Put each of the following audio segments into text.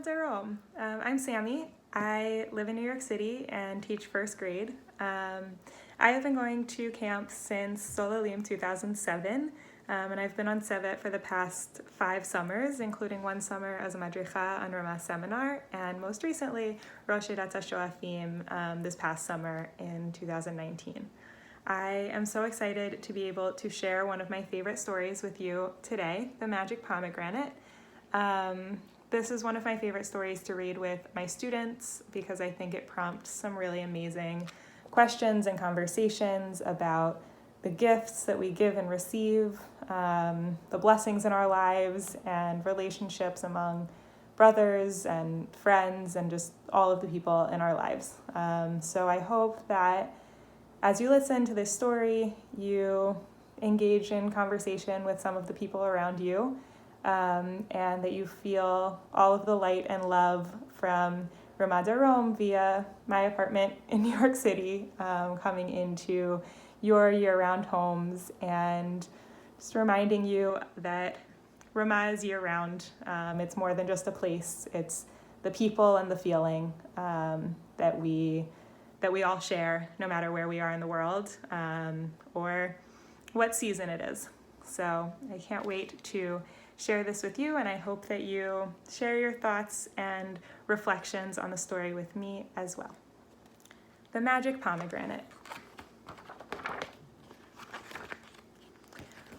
Ramah, Darom. I'm Sammy. I live in New York City and teach first grade. I have been going to camp since Solalim 2007, and I've been on Sevet for the past 5 summers, including 1 summer as a madricha on Ramah seminar, and most recently, Rosh Hashanah Shoafim this past summer in 2019. I am so excited to be able to share one of my favorite stories with you today, the Magic Pomegranate. This is one of my favorite stories to read with my students because I think it prompts some really amazing questions and conversations about the gifts that we give and receive, the blessings in our lives, and relationships among brothers and friends and just all of the people in our lives. So I hope that as you listen to this story, you engage in conversation with some of the people around you, and that you feel all of the light and love from Ramah Darom via my apartment in New York City, coming into your year-round homes, and just reminding you that Ramah is year-round. It's more than just a place. It's the people and the feeling that we all share, no matter where we are in the world or what season it is. So I can't wait to share this with you, and I hope that you share your thoughts and reflections on the story with me as well. The Magic Pomegranate.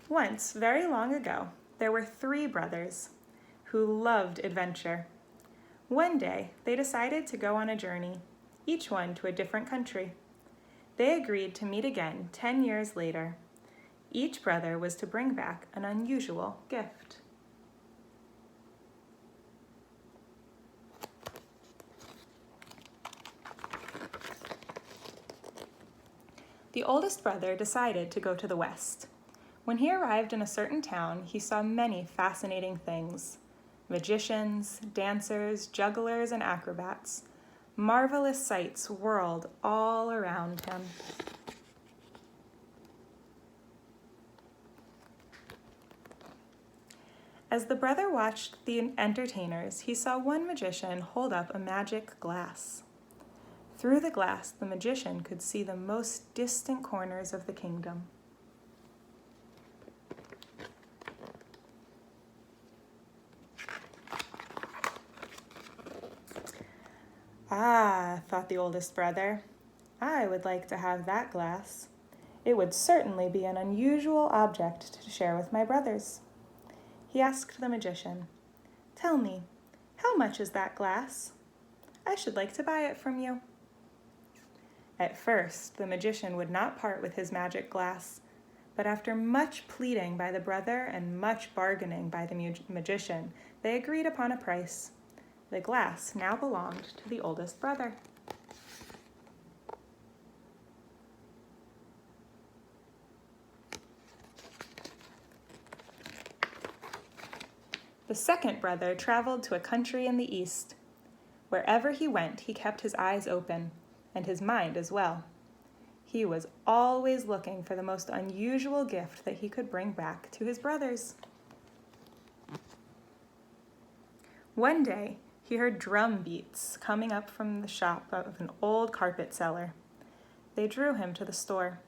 Once, very long ago, there were 3 brothers who loved adventure. One day, they decided to go on a journey, each one to a different country. They agreed to meet again 10 years later. Each brother was to bring back an unusual gift. The oldest brother decided to go to the west. When he arrived in a certain town, he saw many fascinating things: magicians, dancers, jugglers, and acrobats. Marvelous sights whirled all around him. As the brother watched the entertainers, he saw one magician hold up a magic glass. Through the glass, the magician could see the most distant corners of the kingdom. Ah, thought the oldest brother, I would like to have that glass. It would certainly be an unusual object to share with my brothers. He asked the magician, "Tell me, how much is that glass? I should like to buy it from you." At first, the magician would not part with his magic glass, but after much pleading by the brother and much bargaining by the magician, they agreed upon a price. The glass now belonged to the oldest brother. The second brother traveled to a country in the east. Wherever he went, he kept his eyes open, and his mind as well. He was always looking for the most unusual gift that he could bring back to his brothers. One day, he heard drum beats coming up from the shop of an old carpet seller. They drew him to the store.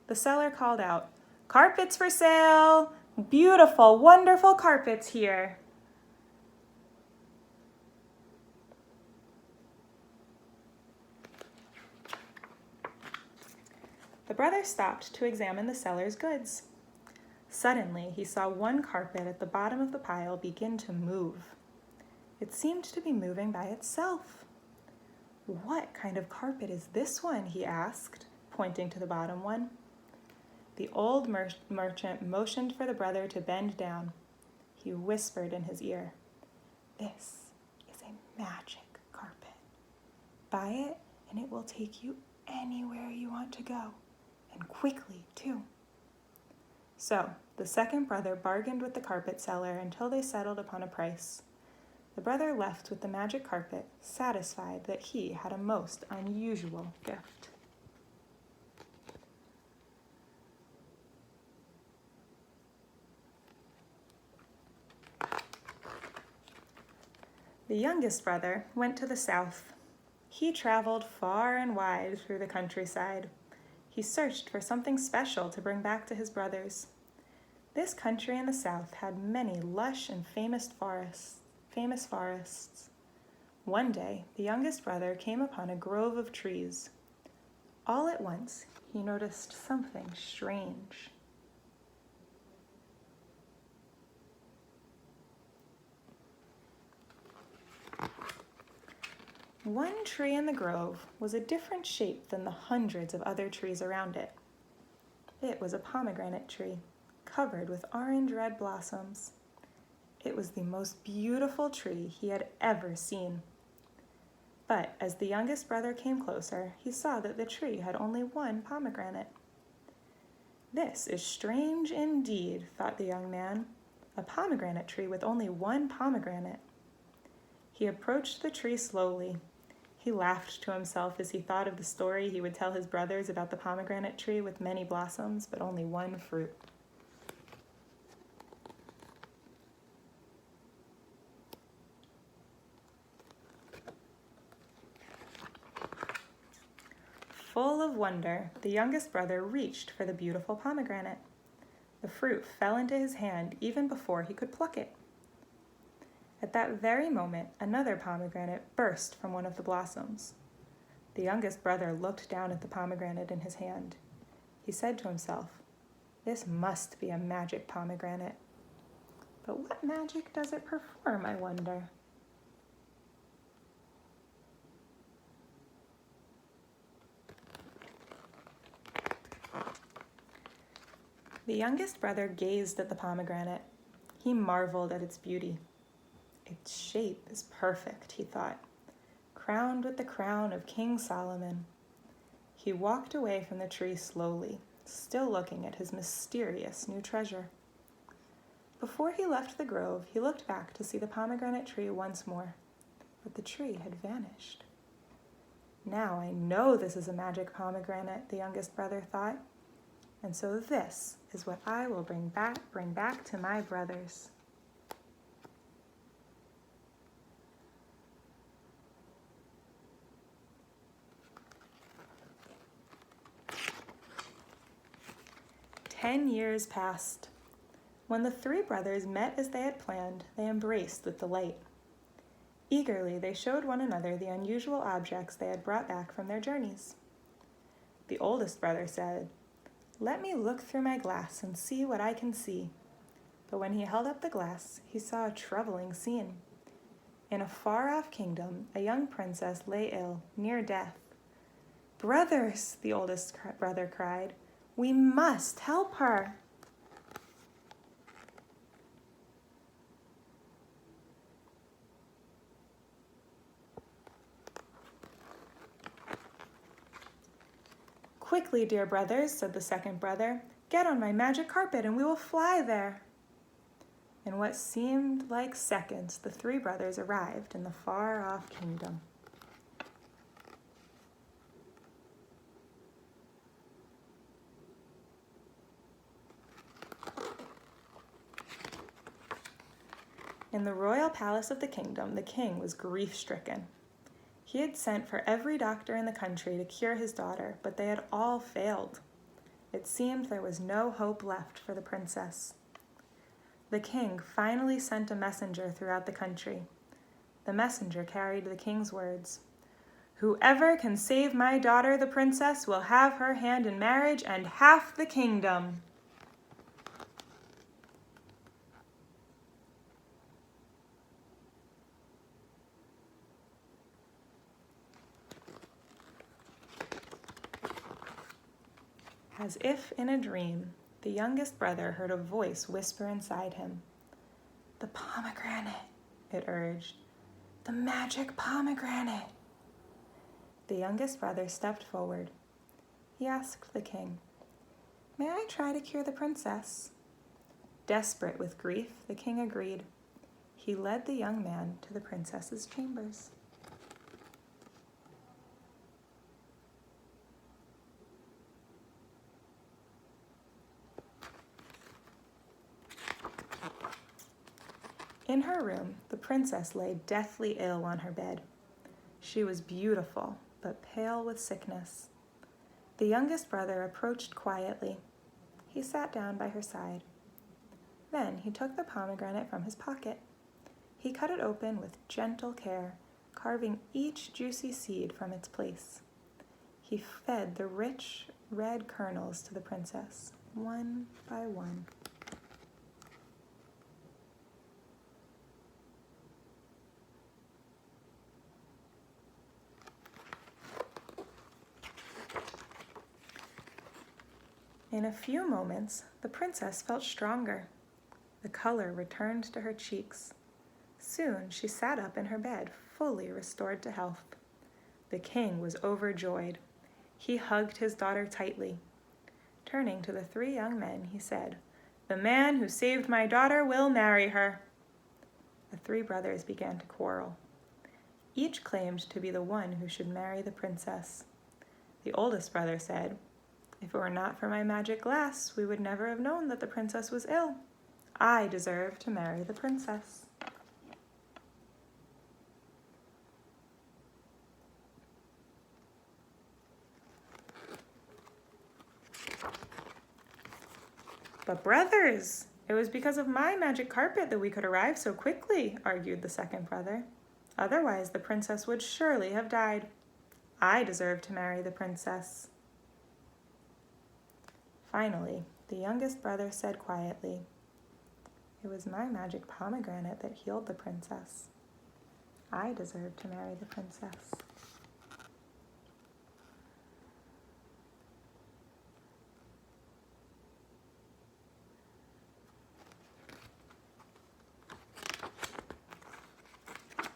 The seller called out, "Carpets for sale! Beautiful, wonderful carpets here." The brother stopped to examine the seller's goods. Suddenly, he saw one carpet at the bottom of the pile begin to move. It seemed to be moving by itself. "What kind of carpet is this one?" he asked, pointing to the bottom one. The old merchant motioned for the brother to bend down. He whispered in his ear, "This is a magic carpet. Buy it and it will take you anywhere you want to go, and quickly too." So the second brother bargained with the carpet seller until they settled upon a price. The brother left with the magic carpet, satisfied that he had a most unusual gift. The youngest brother went to the south. He traveled far and wide through the countryside. He searched for something special to bring back to his brothers. This country in the south had many lush and famous forests. One day, the youngest brother came upon a grove of trees. All at once, he noticed something strange. One tree in the grove was a different shape than the hundreds of other trees around it. It was a pomegranate tree, covered with orange-red blossoms. It was the most beautiful tree he had ever seen. But as the youngest brother came closer, he saw that the tree had only one pomegranate. "This is strange indeed," thought the young man. "A pomegranate tree with only one pomegranate." He approached the tree slowly. He laughed to himself as he thought of the story he would tell his brothers about the pomegranate tree with many blossoms, but only one fruit. Full of wonder, the youngest brother reached for the beautiful pomegranate. The fruit fell into his hand even before he could pluck it. At that very moment, another pomegranate burst from one of the blossoms. The youngest brother looked down at the pomegranate in his hand. He said to himself, "This must be a magic pomegranate. But what magic does it perform, I wonder?" The youngest brother gazed at the pomegranate. He marveled at its beauty. "Its shape is perfect," he thought, "crowned with the crown of King Solomon." He walked away from the tree slowly, still looking at his mysterious new treasure. Before he left the grove, he looked back to see the pomegranate tree once more, but the tree had vanished. "Now I know this is a magic pomegranate," the youngest brother thought, "and so this is what I will bring back to my brothers." "10 years passed. When the three brothers met as they had planned, they embraced with delight. Eagerly, they showed one another the unusual objects they had brought back from their journeys. The oldest brother said, "Let me look through my glass and see what I can see." But when he held up the glass, he saw a troubling scene. In a far-off kingdom, a young princess lay ill, near death. "Brothers," the oldest brother cried, "we must help her." "Quickly, dear brothers," said the second brother, "get on my magic carpet and we will fly there." In what seemed like seconds, the three brothers arrived in the far-off kingdom. In the royal palace of the kingdom, the king was grief-stricken. He had sent for every doctor in the country to cure his daughter, but they had all failed. It seemed there was no hope left for the princess. The king finally sent a messenger throughout the country. The messenger carried the king's words, "Whoever can save my daughter, the princess, will have her hand in marriage and half the kingdom." As if in a dream, the youngest brother heard a voice whisper inside him. "The pomegranate," it urged. "The magic pomegranate." The youngest brother stepped forward. He asked the king, "May I try to cure the princess?" Desperate with grief, the king agreed. He led the young man to the princess's chambers. In her room, the princess lay deathly ill on her bed. She was beautiful, but pale with sickness. The youngest brother approached quietly. He sat down by her side. Then he took the pomegranate from his pocket. He cut it open with gentle care, carving each juicy seed from its place. He fed the rich red kernels to the princess, one by one. In a few moments, the princess felt stronger. The color returned to her cheeks. Soon she sat up in her bed, fully restored to health. The king was overjoyed. He hugged his daughter tightly. Turning to the three young men, he said, "The man who saved my daughter will marry her." The three brothers began to quarrel. Each claimed to be the one who should marry the princess. The oldest brother said, "If it were not for my magic glass, we would never have known that the princess was ill. I deserve to marry the princess." "But brothers, it was because of my magic carpet that we could arrive so quickly," argued the second brother. "Otherwise, the princess would surely have died. I deserve to marry the princess." Finally, the youngest brother said quietly, "It was my magic pomegranate that healed the princess. I deserve to marry the princess."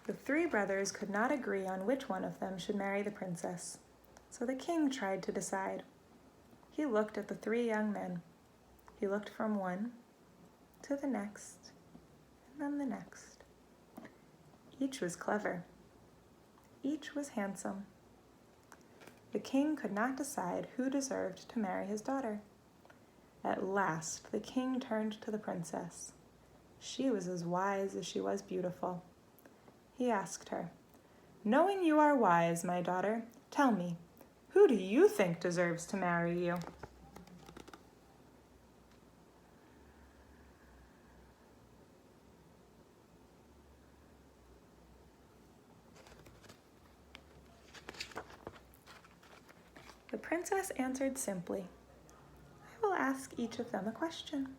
The three brothers could not agree on which one of them should marry the princess, so the king tried to decide. He looked at the three young men. He looked from one to the next, and then the next. Each was clever. Each was handsome. The king could not decide who deserved to marry his daughter. At last, the king turned to the princess. She was as wise as she was beautiful. He asked her, "Knowing you are wise, my daughter, tell me, who do you think deserves to marry you?" The princess answered simply, "I will ask each of them a question."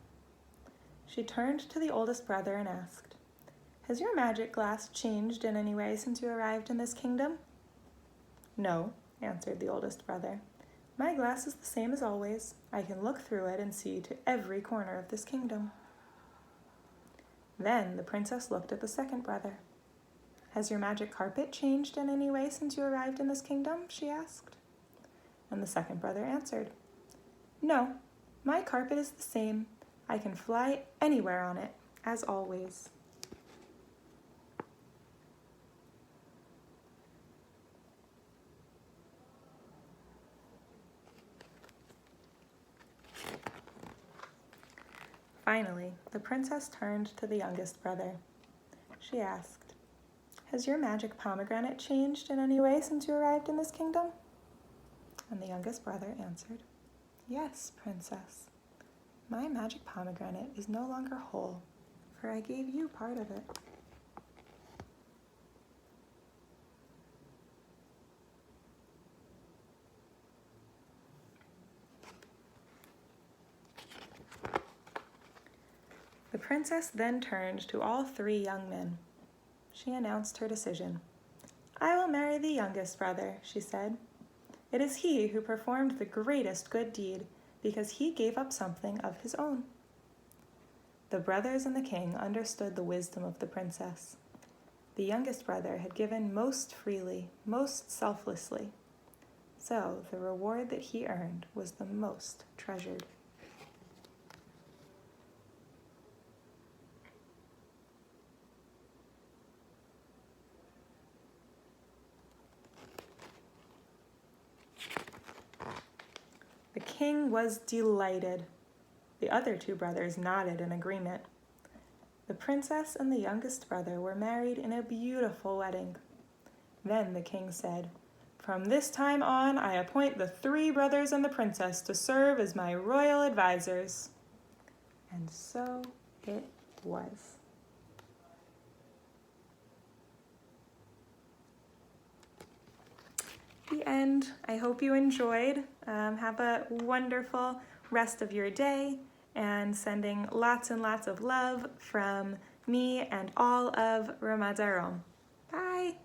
She turned to the oldest brother and asked, "Has your magic glass changed in any way since you arrived in this kingdom?" "No," answered the oldest brother. "My glass is the same as always. I can look through it and see to every corner of this kingdom." Then the princess looked at the second brother. "Has your magic carpet changed in any way since you arrived in this kingdom?" she asked. And the second brother answered, "No, my carpet is the same. I can fly anywhere on it, as always." Finally, the princess turned to the youngest brother. She asked, "Has your magic pomegranate changed in any way since you arrived in this kingdom?" And the youngest brother answered, "Yes, princess. My magic pomegranate is no longer whole, for I gave you part of it." The princess then turned to all three young men. She announced her decision. "I will marry the youngest brother," she said. "It is he who performed the greatest good deed, because he gave up something of his own." The brothers and the king understood the wisdom of the princess. The youngest brother had given most freely, most selflessly. So the reward that he earned was the most treasured. The king was delighted. The other two brothers nodded in agreement. The princess and the youngest brother were married in a beautiful wedding. Then the king said, "From this time on, I appoint the 3 brothers and the princess to serve as my royal advisors." And so it was. The end. I hope you enjoyed. Have a wonderful rest of your day, and sending lots and lots of love from me and all of Ramah Darom. Bye.